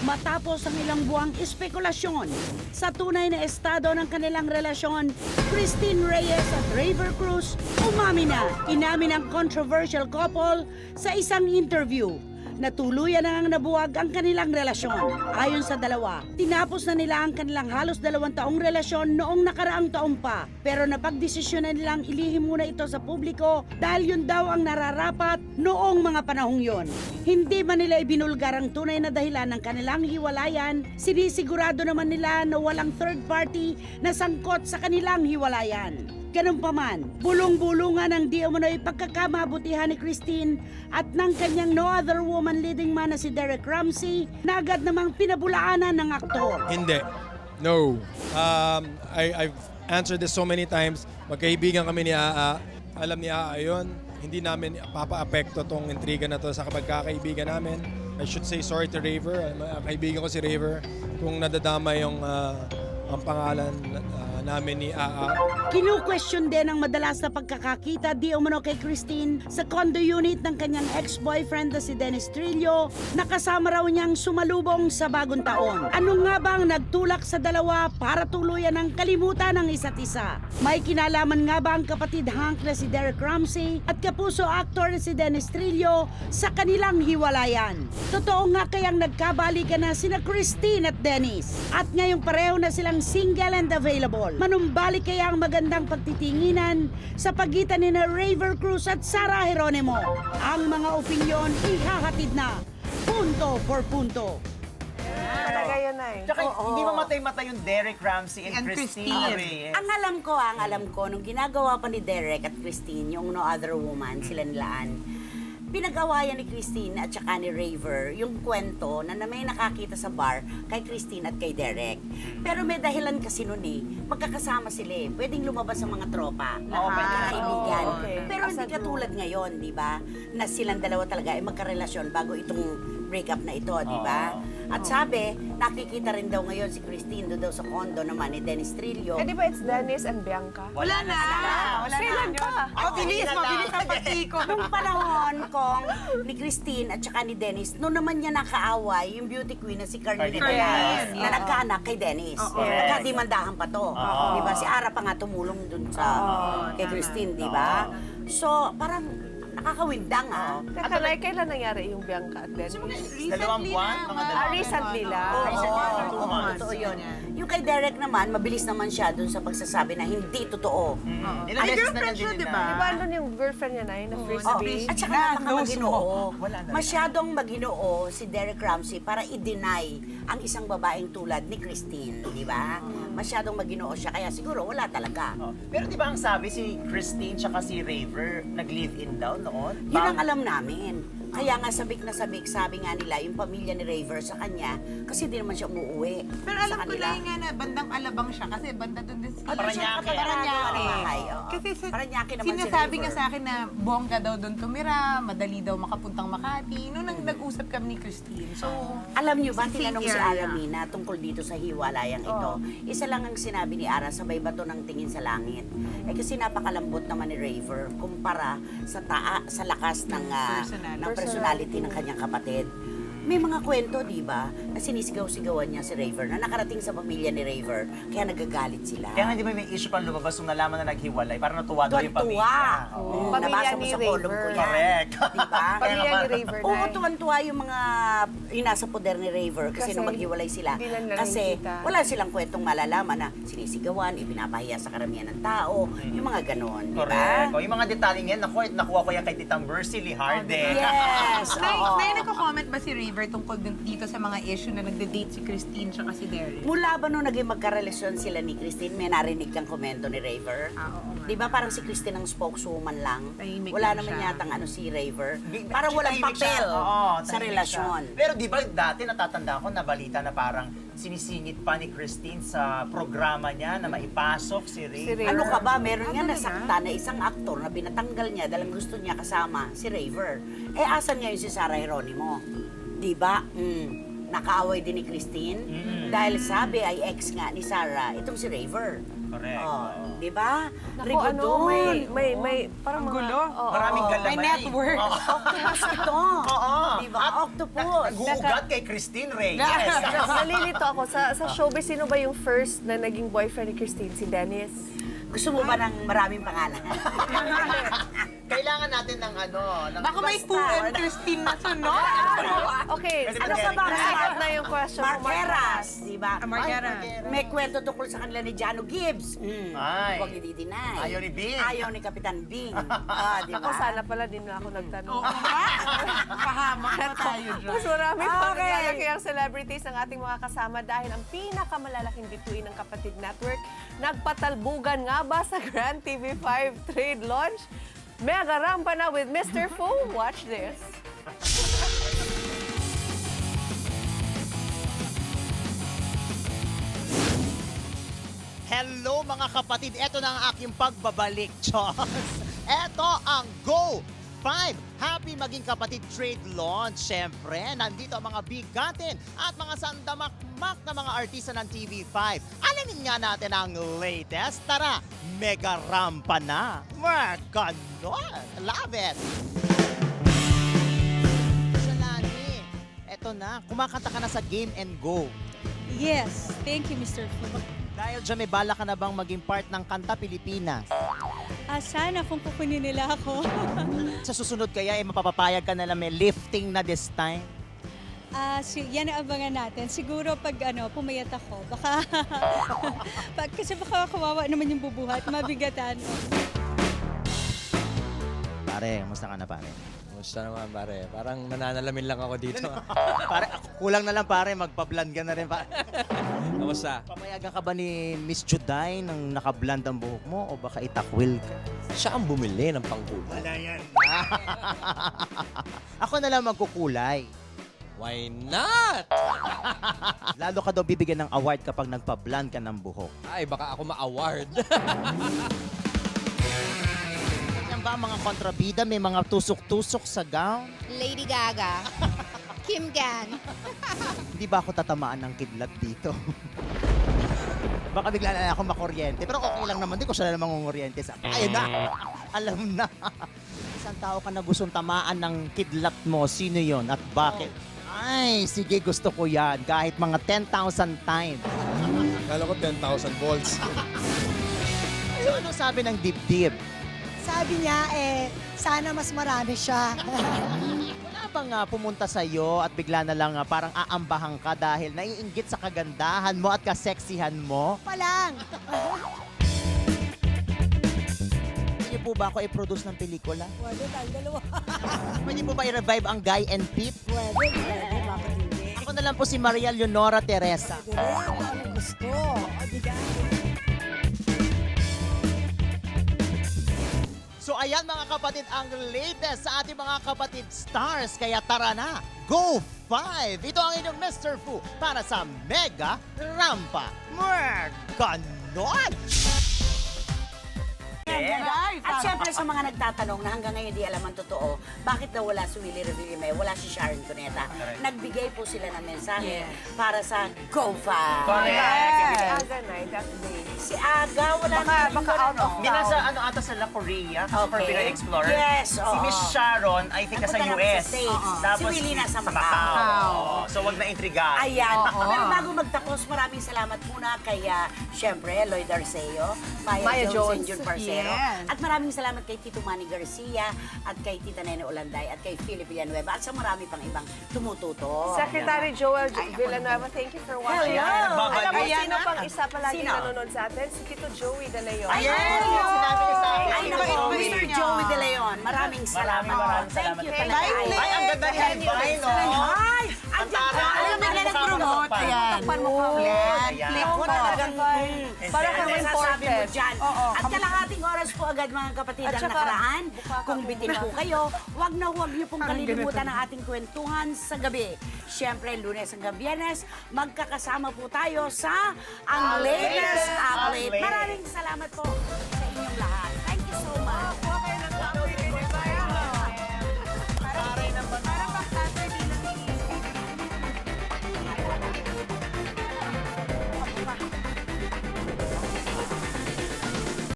Matapos ang ilang buwang espekulasyon sa tunay na estado ng kanilang relasyon, Christine Reyes at Raver Cruz umamin na. Inamin ang controversial couple sa isang interview na tuluyan na ang nabuwag ang kanilang relasyon. Ayon sa dalawa, tinapos na nila ang kanilang halos 2 taong relasyon noong nakaraang taon pa. Pero napagdesisyon na nilang ilihim muna ito sa publiko dahil yun daw ang nararapat noong mga panahong yon. Hindi man nila ibinulgar ang tunay na dahilan ng kanilang hiwalayan, sinisigurado naman nila na walang third party na sangkot sa kanilang hiwalayan. Ganun pa man, bulong-bulungan ang di umano'y pagkakamabutihan ni Christine at ng kanyang no other woman leading man na si Derek Ramsey na agad namang pinabulaanan ng aktor. Hindi. No. I've answered this so many times. Magkaibigan kami ni Aa. Alam ni Aa yun. Hindi namin papa-apekto tong intriga na to sa pagkakaibigan namin. I should say sorry to Raver. Kaibigan ko si Raver. Kung nadadama yung ang pangalan namin ni Aa. Kinu-question din ang madalas na pagkakakita di umano kay Christine sa condo unit ng kanyang ex-boyfriend na si Dennis Trillo na kasama raw niyang sumalubong sa bagong taon. Ano nga ba ang nagtulak sa dalawa para tuluyan ang kalimutan ng isa't isa? May kinalaman nga ba ang kapatid Hank na si Derek Ramsey at kapuso actor na si Dennis Trillo sa kanilang hiwalayan? Totoo nga kayang nagkabalikan na sina Christine at Dennis at ngayong pareho na silang single and available. Manumbalik kaya ang magandang pagtitinginan sa pagitan ni Raver Cruz at Sarah Geronimo. Ang mga opinyon ihahatid na punto for punto. Talaga yun ay. Tsaka hindi mamatay-matay yung Derek Ramsey and Christine Reyes. Ang alam ko, nung ginagawa pa ni Derek at Christine, yung No Other Woman, sila nilaan, pinag-awayan ni Christine at saka ni Raver yung kwento na may nakakita sa bar kay Christine at kay Derek. Pero may dahilan kasi nun magkakasama sila Pwedeng lumabas ang mga tropa, kaibigan. Pero hindi katulad ngayon, di ba? Na silang dalawa talaga ay magkarelasyon bago itong breakup na ito, di ba? At sabi, nakikita rin daw ngayon si Christine doon daw sa condo naman ni Dennis Trillo. Eh di ba it's Dennis and Bianca? Wala na. Kailan pa? Mabilis ang pag-ikot. Nung panahon kong ni Christine at saka ni Dennis, noon naman niya nakaaway yung beauty queen na si Carnita Yes. na nagkaanak kay Dennis. Nagkadimandahan pa to. Di ba? Si Ara pa nga tumulong dun sa kay Christine, di ba? So, parang nakakawindang Teka, like, kailan nangyari yung Bianca at Dennis? 2 buwan? Mga Recently lang. Totoo yun. Yung kay Derek naman, mabilis naman siya dun sa pagsasabi na hindi totoo. Ay, girlfriend siya, di ba? Di ba andun yung girlfriend niya na yun, na frisbee? At saka napaka-maginoo. Wala na. Masyadong maginoo si Derek Ramsey para i-deny ang isang babaeng tulad ni Christine, di ba? Masyadong maginoo siya, kaya siguro wala talaga. Pero di ba ang sabi si Christine tsaka si Raver nag-live-in daw noon? Yun ang alam namin. Kaya nga sabik na sabik, sabi nga nila, yung pamilya ni Raver sa kanya, kasi di naman siya umuwi. Pero alam ko lang nga na bandang Alabang siya kasi banda doon din si Paranaque. Kasi Paranaque naman si sinasabi Raver. nga sa akin na bongga daw doon tumira, madali daw makapuntang Makati. Noong nag-usap kami ni Christine. So, Alam niyo ba, Sa tinanong si area. Aramina tungkol dito sa hiwalayang ito. Isa lang ang sinabi ni Ara, sabay bato ng tingin sa langit. Kasi napakalambot naman ni Raver kumpara sa lakas ng personality ng kanyang kapatid. May mga kwento, di ba, na sinisigaw-sigawan niya si Raver, na nakarating sa pamilya ni Raver, kaya nagagalit sila. Kaya nga di ba may issue pang lumabas nung nalaman na naghiwalay? Parang natuwa daw yung Tuwan-tuwa. pamilya. Pamilya Nabasa mo ni sa column ko Raver. yan. Correct. Di ba? Pamilya ni Raver na Oo, tuwan-tuwa yung mga nasa poder ni Raver kasi nung maghiwalay sila. hindi na nila Kasi nakikita. wala silang kwentong malalaman na sinisigawan, ibinapahiya sa karamihan ng tao, yung mga ganon, di ba? Correct. O, yung mga detaling yan, nakuha ko yan kay Titang Mercy Liharde. Yes! oo. nagko-comment ba si Raver tungkol dito sa mga issue na nagde-date si Christine tsaka si Derek? Mula ba nung naging magkarelasyon sila ni Christine, may narinig kang komento ni Raver? Oo nga. Di ba parang si Christine ang spokeswoman lang? Tahimik Wala lang naman siya. yatang si Raver. Parang walang Tahimik siya. papel Oo, sa tahimik relasyon. siya. Pero di ba dati natatandaan ko na balita na parang sinisingit pa ni Christine sa programa niya na maipasok si Ray. Raver. Ano ka ba? Meron nga nasakta na isang aktor na pinatanggal niya dahil gusto niya kasama si Raver. Asan ngayon si Sarah Geronimo? Di ba? Nakaaway din ni Christine. Dahil sabi ay ex nga ni Sarah, itong si Raver. Correct. Di ba? Naku, Rigodon. may parang Ang gulo. Oo. Maraming Oo. galaman. May network. Octopus ito. Oo. Di ba? Octopus. Nag-uugat kay Christine Reyes. Nalilito ako. Sa showbiz, sino ba yung first na naging boyfriend ni Christine? Si Dennis? Gusto mo ba ng maraming pangalan? Kailangan natin ng Baka may Poo and Christine na sunod. Okay, Pwede ano ba, pa ba? Derek? Nasagot na yung question mo, Marqueras, di ba? Marqueras. Ay, may kwento tungkol sa kanila ni Jano Gibbs. Ay. Huwag i-deny. Ayaw ni Bing. Ayaw ni Kapitan Bing. Di Ako, ba? sana pala din na ako nagtanong. Pahamak na tayo dyan. Mas marami pang Okay. nilalaki ang celebrities ng ating mga kasama dahil ang pinakamalalaking bituin ng Kapatid Network nagpatalbugan nga ba sa Grand TV5 Trade Launch? Mega rampa na with Mr. Fu. Watch this. Hello mga kapatid, eto na ang aking pagbabalik, Diyos. Eto ang Go 5 Happy Maging Kapatid Trade Launch. Siyempre, nandito ang mga bigatin at mga sandamakmak na mga artista ng TV5. Alamin nga natin ang latest. Tara, mega rampa na. Ganon. Love it. Shalani, eto na. Kumakanta ka na sa Game and Go. Yes, thank you, Mr. Fu. Dahil dyan, may bala ka na bang maging part ng Kanta Pilipinas? Sana kung kukunin nila ako. Sa susunod kaya, mapapapayag ka na lang may lifting na this time? Yan ang abangan natin. Siguro pag pumayat ako, baka, kasi baka kawawa naman yung bubuhat, mabigatan. Pare, kamusta ka na pare? Kumusta naman pare? Parang nananalamin lang ako dito. Pare, kulang na lang pare, magpa-blond ka na rin pare. Kamusta? Pamayagan ka ba ni Miss Juday nang naka-blond ang buhok mo o baka itakwil ka? Siya ang bumili ng pangkulay. Wala yan. Ako na lang magkukulay. Why not? Lalo ka daw bibigyan ng award kapag nagpa-blond ka ng buhok. Ay, baka ako ma-award. Yan ba ang mga kontrabida? May mga tusok-tusok sa gown? Lady Gaga, Kim Gan. Hindi ba ako tatamaan ng kidlat dito? Baka bigla na ako makuryente. Pero okay lang naman din kung siya na mangunguryente sa akin. Ayun na! Alam na! Isang tao ka na gustong tamaan ng kidlat mo. Sino yon at bakit? Ay, sige, gusto ko yan. Kahit mga 10,000 times. Kala ko 10,000 volts. So, ano sabi ng dibdib? Sabi niya, sana mas marami siya. Wala bang pumunta sa'yo at bigla na lang parang aambahan ka dahil naiinggit sa kagandahan mo at kaseksihan mo? Palang. Pwede po ba ako i-produce ng pelikula? Pwede tayong dalawa. Pwede po ba i-revive ang Guy and Pip? Pwede, bakit hindi? Ako na lang po si Maria Leonora Teresa. Pwede rin, kung anong gusto. O, di ka. So ayan mga kapatid, ang latest sa ating mga kapatid stars. Kaya tara na, Go 5! Ito ang inyong Mr. Fu para sa Mega Rampa. Ganon! At syempre sa mga nagtatanong na hanggang ngayon di alam ang totoo, bakit daw wala si Willie Revillame, wala si Sharon Cuneta. Nagbigay po sila ng mensahe para sa Go5. Aga night, that day. Si Aga, wala Baka out of Hindi nasa ata sa La Korea, sa Forbidden Explorer. Yes, Si oo. Miss Sharon, I think nasa Napunta na US. sa States. Si Willie nasa Macau. Oo. So wag na intriga. Ayan. Pero bago magtapos, maraming salamat muna kay, syempre, Lloyd Arceo, Maya Maya Jones, Jones. and Jun Parcero. Yes. At maraming salamat kay Tito Manny Garcia, at kay Tita Nene Olanday, at kay Philip Villanueva, at sa marami pang ibang tumututo. Secretary Joel Villanueva, thank you for watching. Hello! Alam mo, Ayan sino na. pang isa palagi Sino? nanonood sa atin? Si Tito Joey De Leon. Ayan! Sinabi niya sa akin. Ay, naku, Bait-bait Mr. niya. Joey De Leon, maraming salamat. Maraming Thank you salamat. talaga. Bye, Ay, ang ganda ni Albay, no? Ay! Andiyan ka! Alam mo, nag-promote. Ayan. Takpan mo ka. Ayan. Click ko talagang... Parang Ano kami sasabi mo imported. dyan? At kalahating oras po agad mga kapatid At ang saka, nakaraan. buka ka Kung po bitin muna. po kayo, wag na huwag niyo pong kalilimutan ang ating kwentuhan sa gabi. Siyempre, Lunes hanggang Biyernes, magkakasama po tayo sa Ang Latest Update. Maraming salamat po.